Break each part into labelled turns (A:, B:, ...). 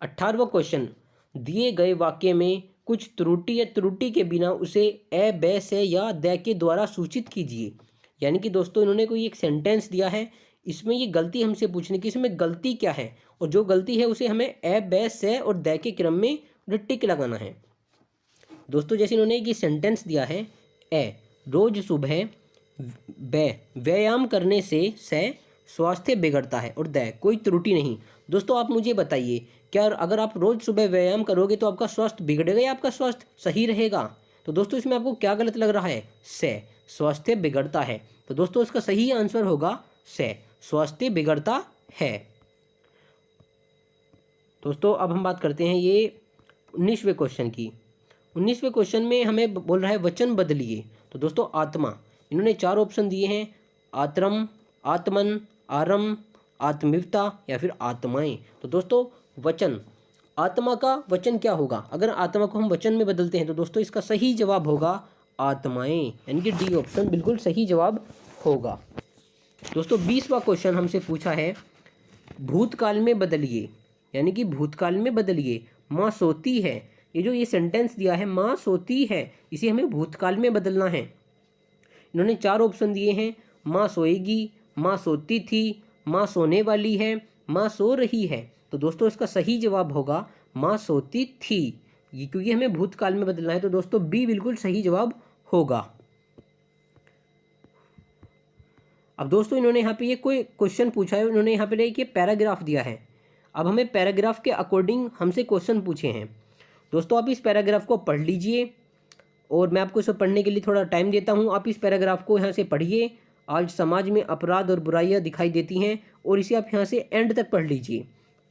A: 18वां question, दिए गए वाक्य में कुछ त्रुटि या त्रुटि के बिना उसे ए, ब, से या द के द्वारा सूचित कीजिए। यानी कि दोस्तों इन्होंने कोई एक सेंटेंस दिया है, इसमें ये गलती हमसे पूछने की इसमें गलती क्या है, और जो गलती है उसे हमें ए, ब, से और द के क्रम में टिक लगाना है। दोस्तों जैसे इन्होंने ये सेंटेंस दिया है, ए रोज सुबह व्यायाम करने से स्वास्थ्य बिगड़ता है, और द कोई त्रुटि नहीं। दोस्तों आप मुझे बताइए, क्या अगर आप रोज सुबह व्यायाम करोगे तो आपका स्वास्थ्य बिगड़ेगा या आपका स्वास्थ्य सही रहेगा? तो दोस्तों इसमें आपको क्या गलत लग रहा है? से स्वास्थ्य बिगड़ता है। तो दोस्तों इसका सही आंसर होगा से स्वास्थ्य बिगड़ता है। दोस्तों अब हम बात करते हैं ये 19वें क्वेश्चन की। 19वें क्वेश्चन में हमें बोल रहा है वचन बदलिए। तो दोस्तों आत्मा, इन्होंने 4 ऑप्शन दिए हैं, आत्रम, आत्मन, आरम, आत्मिवता या फिर आत्माएं। तो दोस्तों वचन, आत्मा का वचन क्या होगा? अगर आत्मा को हम वचन में बदलते हैं तो दोस्तों इसका सही जवाब होगा आत्माएं, यानी कि डी ऑप्शन बिल्कुल सही जवाब होगा। दोस्तों 20वां क्वेश्चन हमसे पूछा है भूतकाल में बदलिए, यानी कि भूतकाल में बदलिए। माँ सोती है, ये सेंटेंस दिया है माँ सोती है, इसे हमें भूतकाल में बदलना है। इन्होंने 4 ऑप्शन दिए हैं, माँ सोएगी, माँ सोती थी, माँ सोने वाली है, माँ सो रही है। तो दोस्तों इसका सही जवाब होगा माँ सोती थी, ये क्योंकि हमें भूतकाल में बदलना है। तो दोस्तों बी बिल्कुल सही जवाब होगा। अब दोस्तों इन्होंने यहाँ पे ये कोई क्वेश्चन पूछा है, इन्होंने यहाँ पे एक पैराग्राफ दिया है। अब हमें पैराग्राफ के अकॉर्डिंग हमसे क्वेश्चन पूछे हैं। दोस्तों आप इस पैराग्राफ को पढ़ लीजिए, और मैं आपको इसे पढ़ने के लिए थोड़ा टाइम देता हूँ। आप इस पैराग्राफ को यहाँ से पढ़िए। आज समाज में अपराध और बुराइयाँ दिखाई देती हैं, और इसे आप यहाँ से एंड तक पढ़ लीजिए।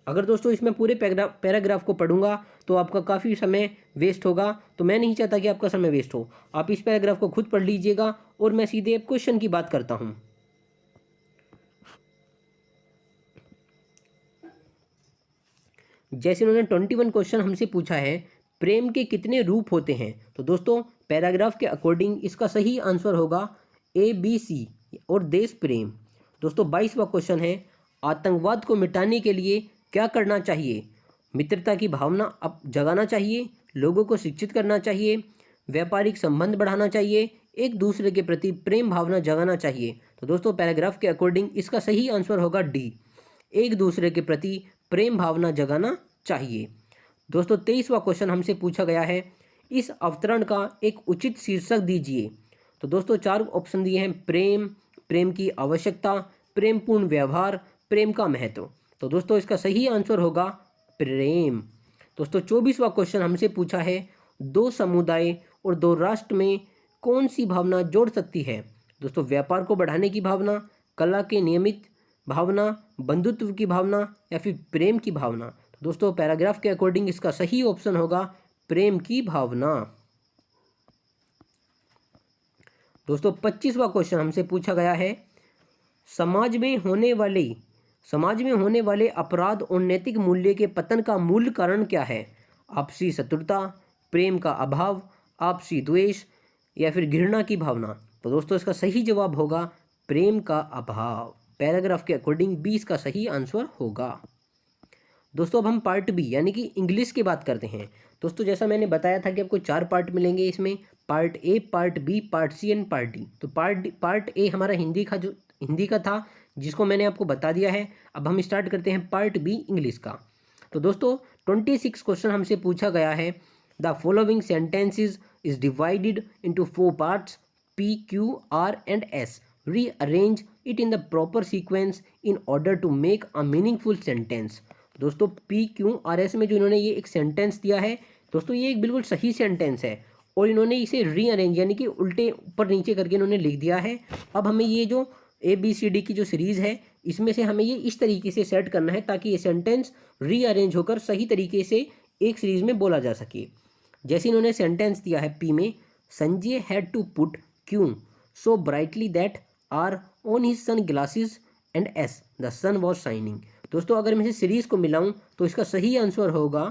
A: अगर दोस्तों इसमें पूरे पैराग्राफ को पढ़ूंगा तो आपका काफ़ी समय वेस्ट होगा, तो मैं नहीं चाहता कि आपका समय वेस्ट हो। आप इस पैराग्राफ को खुद पढ़ लीजिएगा, और मैं सीधे क्वेश्चन की बात करता हूँ। जैसे उन्होंने 21 क्वेश्चन हमसे पूछा है, प्रेम के कितने रूप होते हैं? तो दोस्तों पैराग्राफ के अकॉर्डिंग इसका सही आंसर होगा ए, बी, सी और देश प्रेम। दोस्तों 22वां क्वेश्चन है, आतंकवाद को मिटाने के लिए क्या करना चाहिए? मित्रता की भावना अब जगाना चाहिए, लोगों को शिक्षित करना चाहिए, व्यापारिक संबंध बढ़ाना चाहिए, एक दूसरे के प्रति प्रेम भावना जगाना चाहिए। तो दोस्तों पैराग्राफ के अकॉर्डिंग इसका सही आंसर होगा डी, एक दूसरे के प्रति प्रेम भावना जगाना चाहिए। दोस्तों 23वां क्वेश्चन हमसे पूछा गया है, इस अवतरण का एक उचित शीर्षक दीजिए। तो दोस्तों 4 ऑप्शन दिए हैं, प्रेम, प्रेम की आवश्यकता, प्रेमपूर्ण व्यवहार, प्रेम का महत्व। तो दोस्तों इसका सही आंसर होगा प्रेम। दोस्तों 24वां क्वेश्चन हमसे पूछा है, 2 समुदाय और 2 राष्ट्र में कौन सी भावना जोड़ सकती है? दोस्तों व्यापार को बढ़ाने की भावना, कला के नियमित भावना, बंधुत्व की भावना या फिर प्रेम की भावना। तो दोस्तों पैराग्राफ के अकॉर्डिंग इसका सही ऑप्शन होगा प्रेम की भावना। दोस्तों 25वां क्वेश्चन हमसे पूछा गया है, समाज में होने वाले अपराध और नैतिक मूल्य के पतन का मूल कारण क्या है? आपसी शत्रुता, प्रेम का अभाव, आपसी द्वेष या फिर घृणा की भावना। तो दोस्तों इसका सही जवाब होगा प्रेम का अभाव। पैराग्राफ के अकॉर्डिंग 20 का सही आंसर होगा। दोस्तों अब हम पार्ट बी यानी कि इंग्लिश की बात करते हैं। दोस्तों जैसा मैंने बताया था कि आपको 4 पार्ट मिलेंगे इसमें, part A, part B, part C and part D. तो पार्ट ए हमारा हिंदी का था, जिसको मैंने आपको बता दिया है। अब हम स्टार्ट करते हैं पार्ट बी इंग्लिश का। तो दोस्तों 26 क्वेश्चन हमसे पूछा गया है, the following sentences is divided into 4 parts P, Q, R and S. Rearrange it in the proper sequence in order to make a meaningful sentence. दोस्तों P, Q, R, S में जो इन्होंने ये एक सेंटेंस दिया है, दोस्तों ये एक बिल्कुल सही सेंटेंस है, और इन्होंने इसे रीअरेंज यानी कि उल्टे ऊपर नीचे करके इन्होंने लिख दिया है। अब हमें ये जो ABCD की जो सीरीज़ है, इसमें से हमें ये इस तरीके से सेट करना है ताकि ये सेंटेंस रीअरेंज होकर सही तरीके से एक सीरीज़ में बोला जा सके। जैसे इन्होंने सेंटेंस दिया है P में, Sanjay had to put Q so brightly that R on his sunglasses and S the sun was shining. दोस्तों अगर मैं इसे सीरीज को मिलाऊं तो इसका सही आंसर होगा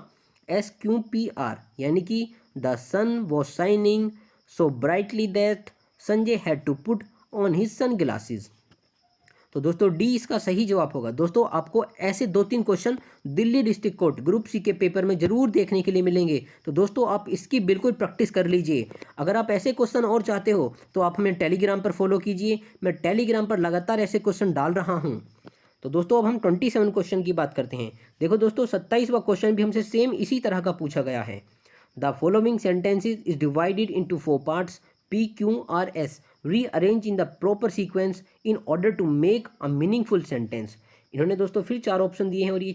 A: SQPR, यानी कि the sun was shining so brightly that Sanjay had to put on his sunglasses. तो दोस्तों डी इसका सही जवाब होगा। दोस्तों आपको ऐसे 2-3 question Delhi district court group C के पेपर में जरूर देखने के लिए मिलेंगे। तो दोस्तों आप इसकी बिल्कुल प्रैक्टिस कर लीजिए। अगर आप ऐसे क्वेश्चन और चाहते हो तो आप हमें टेलीग्राम पर फॉलो कीजिए, मैं टेलीग्राम पर लगातार ऐसे क्वेश्चन डाल रहा हूँ। तो दोस्तों अब हम 27 क्वेश्चन की बात करते हैं। देखो दोस्तों 27वां क्वेश्चन भी हमसे सेम इसी तरह का पूछा गया है। The following sentences is divided into 4 parts P, Q, R, S. Rearrange in the proper sequence in order to make a meaningful sentence. इन्होंने दोस्तों फिर 4 ऑप्शन दिए हैं और ये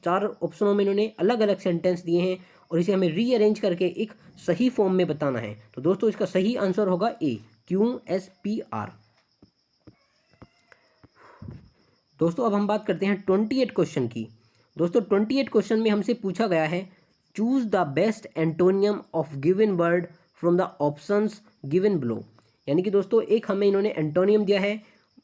A: चार ऑप्शनों में इन्होंने अलग अलग सेंटेंस दिए हैं और इसे हमें रीअरेंज करके एक सही फॉर्म में बताना है। तो दोस्तों इसका सही आंसर होगा ए, QSPR। दोस्तों अब हम बात करते हैं 28 क्वेश्चन की। दोस्तों 28 क्वेश्चन में हमसे पूछा गया है choose the best antonym of given word from the options given below. यानी कि दोस्तों एक हमें इन्होंने एंटोनियम दिया है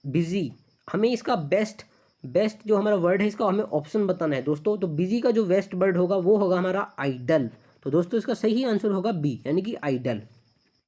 A: बिजी, हमें इसका बेस्ट जो हमारा वर्ड है इसका हमें ऑप्शन बताना है दोस्तों। तो बिजी का जो बेस्ट वर्ड होगा वो होगा हमारा आइडल। तो दोस्तों इसका सही आंसर होगा बी, यानी कि आइडल।